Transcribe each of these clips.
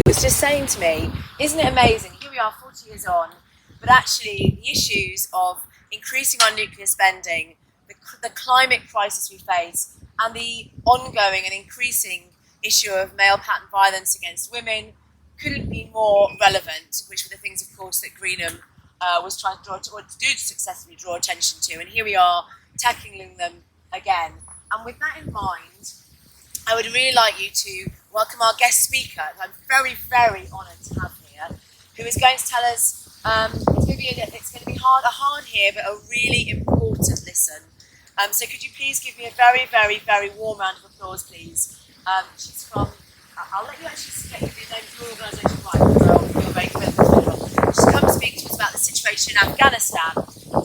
was just saying to me, isn't it amazing? Here we are 40 years on, but actually the issues of increasing our nuclear spending, the climate crisis we face, and the ongoing and increasing issue of male pattern violence against women couldn't be more relevant, which were the things, of course, that Greenham was trying to do to successfully draw attention to. And here we are tackling them again. And with that in mind, I would really like you to welcome our guest speaker, who I'm very, very honoured to have here, who is going to tell us, it's going to be a hard here, but a really important listen. So could you please give me a very, very, very warm round of applause, please? She's from, I'll let you actually get the name of your organisation right, because you're very familiar. She's come to speak to us about the situation in Afghanistan.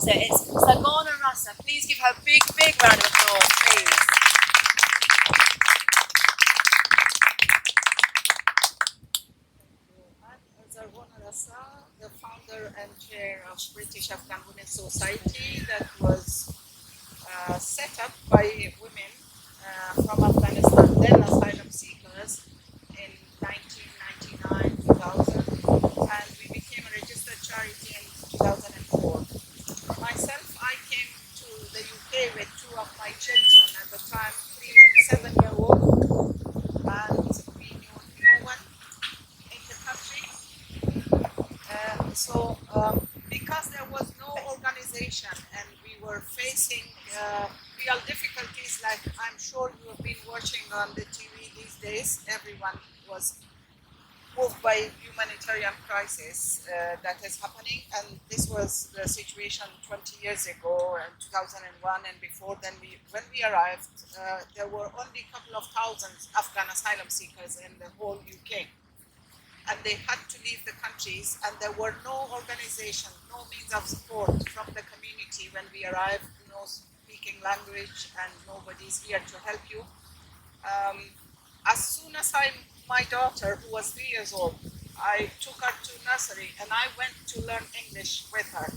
So it's Zarghona Rassa. Please give her a big, big round of applause, please. Zarghona Rassa, the founder and chair of British Afghan Women's Society, that was set up by women from Afghanistan, then asylum seekers, in 1999, 2000, and we became a registered charity in 2004. Myself, I came to the UK with two of my children, at the time 3 and 7-year-old, and we knew no one in the country. Because there was no organization and we were facing real difficulties, like I'm sure you have been watching on the TV these days, everyone was moved by humanitarian crisis that is happening, and this was the situation 20 years ago, in 2001, and before then when we arrived, there were only a couple of thousands Afghan asylum seekers in the whole UK. And they had to leave the countries, and there were no organization, no means of support from the community when we arrived, no speaking language, and nobody's here to help you. As soon as my daughter, who was 3 years old, I took her to nursery and I went to learn English with her.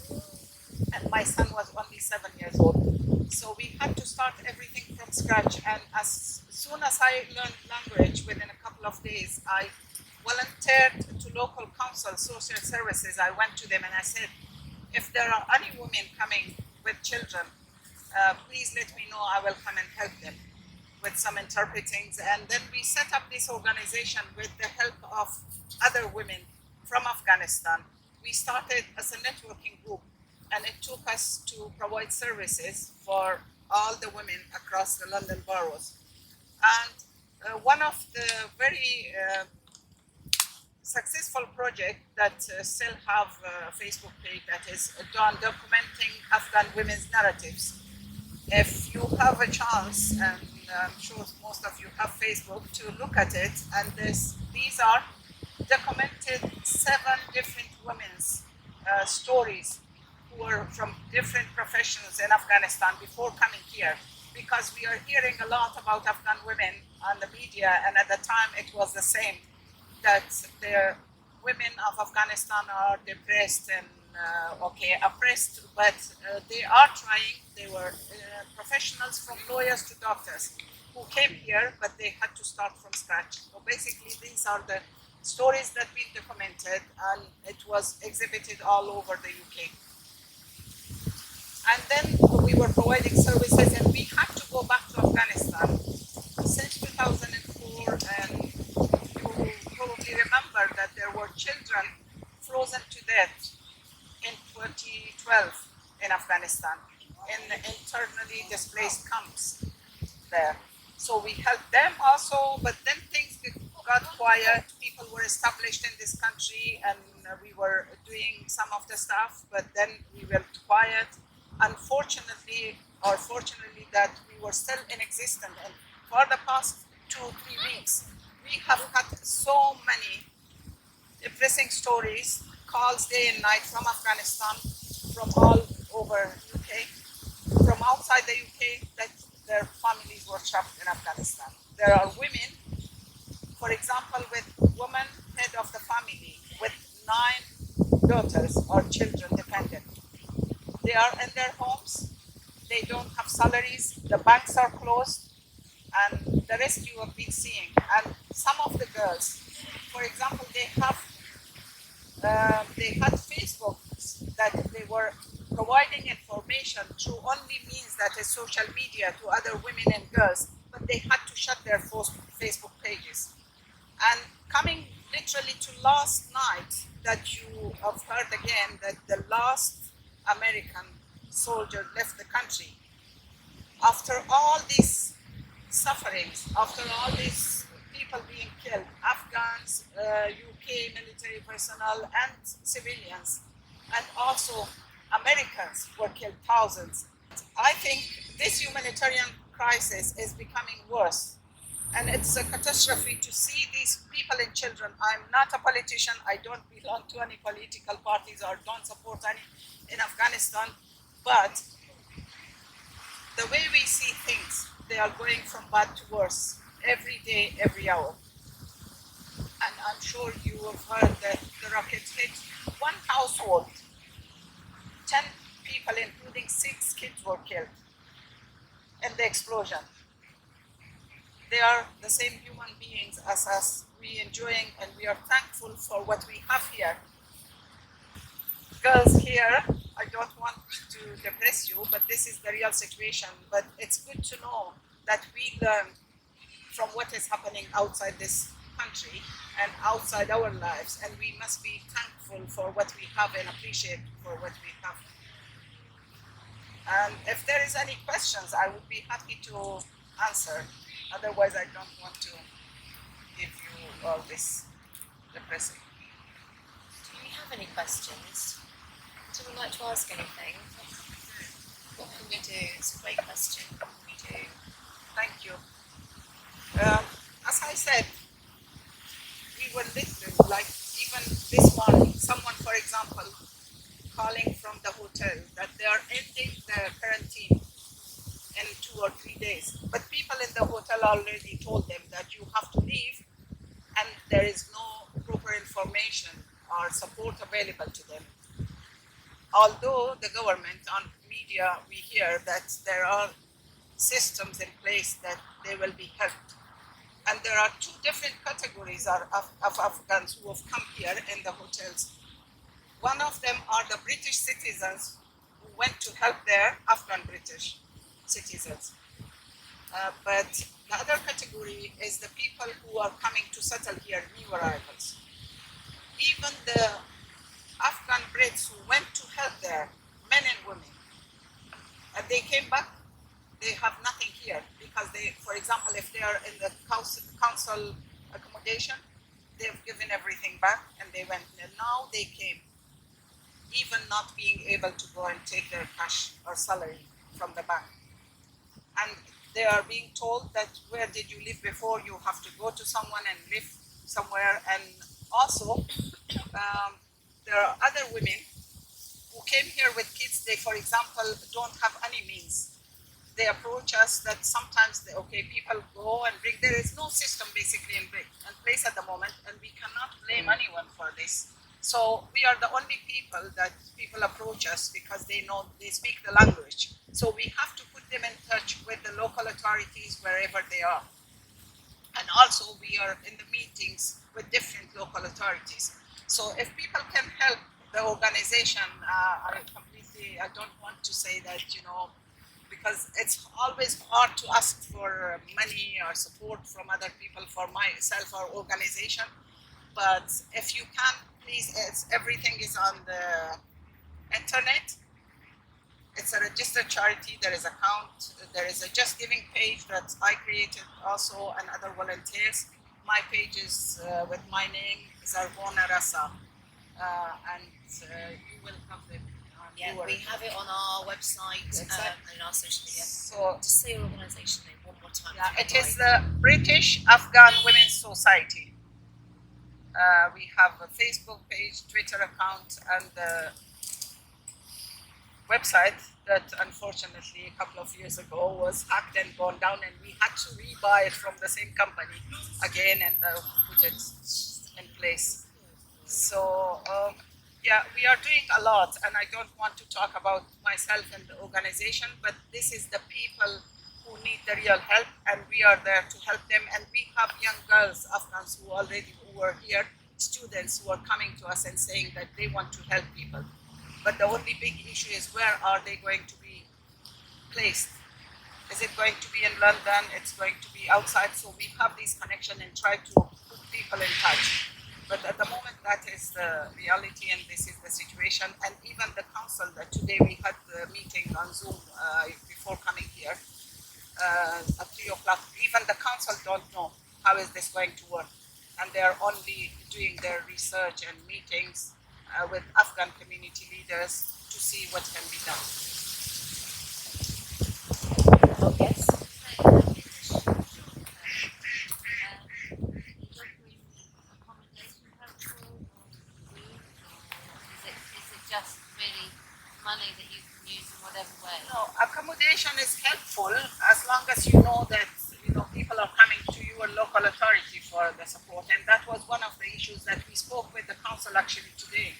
And my son was only 7 years old. So we had to start everything from scratch. And as soon as I learned language, within a couple of days, I volunteered to local council social services. I went to them and I said, if there are any women coming with children, please let me know, I will come and help them with some interpreting. And then we set up this organization with the help of other women from Afghanistan. We started as a networking group, and it took us to provide services for all the women across the London boroughs. And one of the very successful project that still have a Facebook page that is done documenting Afghan women's narratives. If you have a chance, and I'm sure most of you have Facebook, to look at it, and these are documented 7 different women's stories who were from different professions in Afghanistan before coming here, because we are hearing a lot about Afghan women on the media, and at the time it was the same, that the women of Afghanistan are depressed and oppressed, but they are trying. They were professionals, from lawyers to doctors, who came here, but they had to start from scratch. So basically, these are the stories that been documented, and it was exhibited all over the UK. And then we were providing services, and we had to go back to Afghanistan since 2004, and you probably remember that there were children frozen to death in 2012 in Afghanistan, in internally displaced camps there. So we helped them also, but then things got quiet. People were established in this country, and we were doing some of the stuff, but then we went quiet. Unfortunately, or fortunately, that we were still in existence, and for the past 2-3 weeks, we have had so many depressing stories, calls day and night from Afghanistan, from all over UK, from outside the UK, that their families were trapped in Afghanistan. There are women, for example, with woman head of the family, with 9 daughters or children dependent. They are in their homes, they don't have salaries, the banks are closed, and the rest you have been seeing. And some of the girls, for example, they they had Facebook that they were providing information through only means that is social media to other women and girls, but they had to shut their Facebook pages. And coming literally to last night, that you have heard again that the last American soldier left the country. After all these sufferings, after all these people being killed, Afghans, UK military personnel and civilians, and also Americans were killed, thousands. I think this humanitarian crisis is becoming worse, and it's a catastrophe to see these people and children. I'm not a politician, I don't belong to any political parties or don't support any in Afghanistan, but the way we see things, they are going from bad to worse every day, every hour. And I'm sure you have heard that the rockets hit one household. 10 people, including 6 kids, were killed in the explosion. They are the same human beings as us. We enjoying and we are thankful for what we have here. Girls here, I don't want to depress you, but this is the real situation. But it's good to know that we learn from what is happening outside this country and outside our lives, and we must be thankful for what we have and appreciate for what we have. And if there is any questions, I would be happy to answer. Otherwise, I don't want to give you all this depressing. Do you have any questions? Would anyone like to ask anything? What can we do? It's a great question. What can we do? Thank you. As I said, we were listening, like even this morning, someone, for example, calling from the hotel that they are ending the quarantine in 2 or 3 days. But people in the hotel already told them that you have to leave and there is no proper information or support available to them. Although the government on media, we hear that there are systems in place that they will be helped. And there are 2 different categories of Afghans who have come here in the hotels. One of them are the British citizens who went to help their Afghan British citizens. But the other category is the people who are coming to settle here, new arrivals. Even the Afghan Brits who went to help there, men and women, and they came back, they have nothing here because they, for example, if they are in the council accommodation, they've given everything back and they went. And now they came, even not being able to go and take their cash or salary from the bank. And they are being told that where did you live before? You have to go to someone and live somewhere. And also, there are other women who came here with kids. They, for example, don't have any means. They approach us that sometimes, people go and bring. There is no system basically in place at the moment, and we cannot blame anyone for this. So we are the only people that people approach us because they know, they speak the language. So we have to put them in touch with the local authorities wherever they are. And also we are in the meetings with different local authorities. So if people can help the organization, I don't want to say that, because it's always hard to ask for money or support from other people for myself or organization. But if you can, please, everything is on the internet. It's a registered charity. There is an account. There is a Just Giving page that I created also, and other volunteers. My page is with my name, Zarghona Rassa, and you will have it. Yeah, we have it on our website and our social media. So just say your organisation name one more time. Yeah, it is the British Afghan Women's Society. We have a Facebook page, Twitter account, and the website that unfortunately a couple of years ago was hacked and gone down, and we had to rebuy it from the same company again and put it in place. So yeah, we are doing a lot, and I don't want to talk about myself and the organization, but this is the people who need the real help, and we are there to help them. And we have young girls, Afghans, who were here students who are coming to us and saying that they want to help people. But the only big issue is where are they going to be placed? Is it going to be in London? It's going to be outside. So we have these connections and try to put people in touch. But at the moment, that is the reality and this is the situation. And even the council, that today we had the meeting on Zoom before coming here at 3 o'clock. Even the council don't know how is this going to work. And they're only doing their research and meetings with Afghan community leaders to see what can be done. Oh, yes. Just really money that you can use in whatever way? No, accommodation is helpful as long as you know that people are coming to your local authority for the support. And that was one of the issues that we spoke with the council actually today.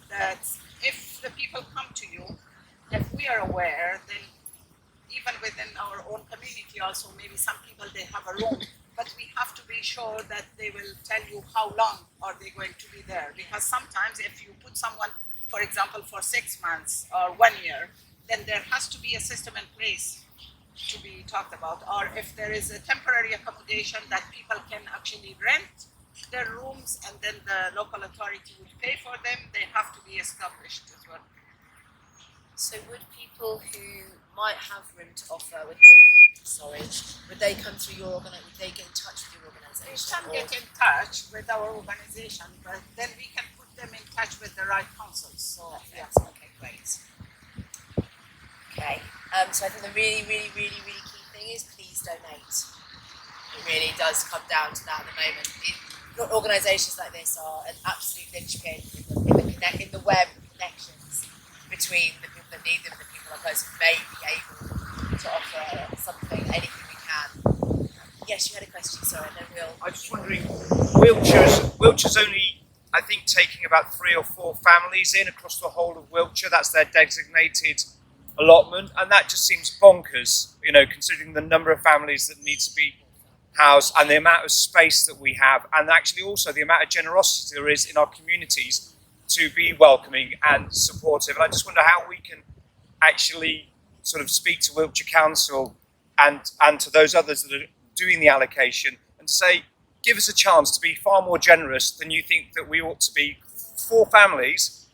That if the people come to you, if we are aware, then even within our own community also, maybe some people they have a room, but we have to be sure that they will tell you how long are they going to be there. Because sometimes if you put someone, for example, for 6 months or 1 year, then there has to be a system in place to be talked about. Or if there is a temporary accommodation that people can actually rent their rooms and then the local authority would pay for them, they have to be established as well. So would people who might have room to offer, would they come through your organisation? Would they get in touch with your They organisation? can get in touch with our organization, but then we can put them in touch with the right councils. So Yes. Okay, great. Okay. So I think the really key thing is please donate. It really does come down to that at the moment. Organisations like this are an absolute linchpin in the web connections between the people that need them and the people like us who may be able to offer something, anything we can. Yes, you had a question, sorry, and then we'll... I'm just wondering, Wiltshire's only, I think, taking about 3 or 4 families in across the whole of Wiltshire. That's their designated allotment, and that just seems bonkers, considering the number of families that need to be housed and the amount of space that we have, and actually also the amount of generosity there is in our communities to be welcoming and supportive. And I just wonder how we can actually sort of speak to Wiltshire Council and to those others that are doing the allocation and to say, give us a chance to be far more generous than you think that we ought to be for families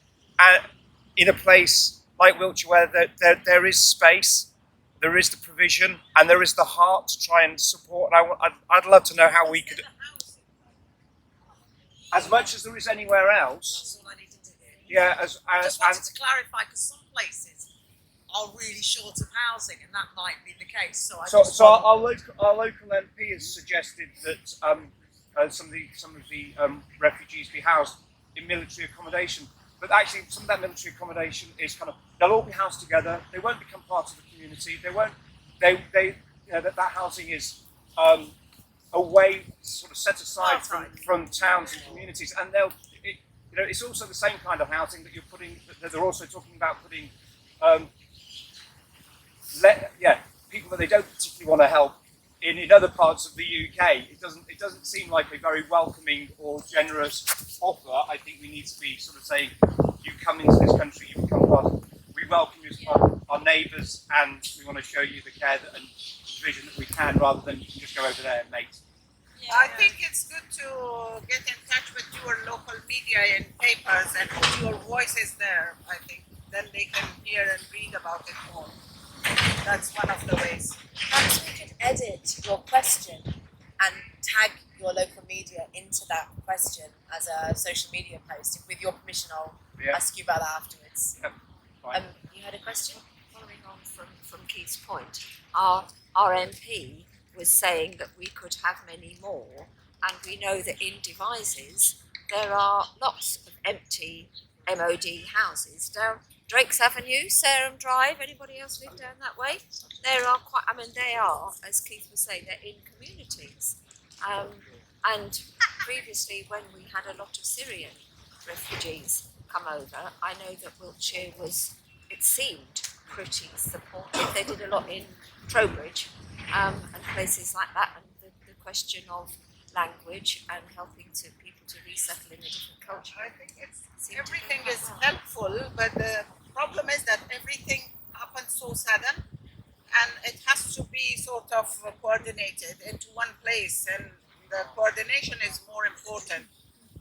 in a place like Wiltshire where there is space, there is the provision, and there is the heart to try and support. I'd love to know how we could, as much as there is anywhere else. That's all I needed to hear. Yeah, I just wanted to clarify because some places are really short of housing, and that might be the case. So our local MP has suggested that some of the refugees be housed in military accommodation. But actually, some of that military accommodation is they'll all be housed together. They won't become part of the community. They won't. That housing is a way sort of set aside from towns and communities, and it's also the same kind of housing that you're putting. That they're also talking about putting, people that they don't particularly want to help in other parts of the UK. It doesn't seem like a very welcoming or generous offer. I think we need to be sort of saying, you come into this country, you become part of. We welcome you as our neighbours, and we want to show you the care and vision that we can, rather than you can just go over there, mate. I think it's good to get in touch with your local media and papers and put your voices there. I think then they can hear and read about it more. That's one of the ways. Perhaps we could edit your question and tag your local media into that question as a social media post. With your permission, I'll ask you about that afterwards. Yeah, fine. You had a question? Following on from Keith's point, our MP was saying that we could have many more, and we know that in Devizes there are lots of empty MOD houses down Drake's Avenue, Sarum Drive. Anybody else live down that way? They are, as Keith was saying, they're in communities. And previously, when we had a lot of Syrian refugees come over, I know that Wiltshire was, it seemed, pretty supportive. They did a lot in Trowbridge and places like that, and the question of language and helping to people to resettle in a different culture. I think everything is helpful, but the problem is that everything happens so sudden, and it has to be sort of coordinated into one place, and the coordination is more important,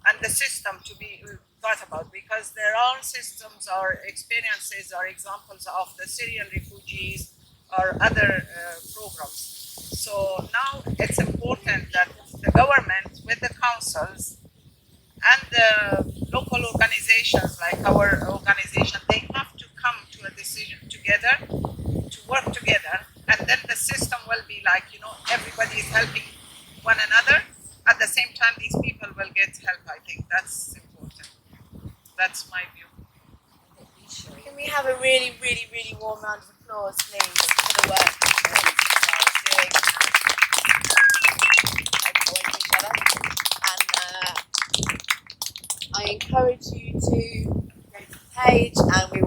and the system to be thought about, because their own systems or experiences or examples of the Syrian refugees or other programs. So now it's important that the government with the councils and the local organizations like our organization, they have to come to a decision together, to work together, and then the system will be like, everybody is helping one another. At the same time, these people will get help. I think that's important. That's my view. Can we have a really, really, really warm round of applause, please, for the work that you guys are doing and each other? And I encourage you to go to the page, and we will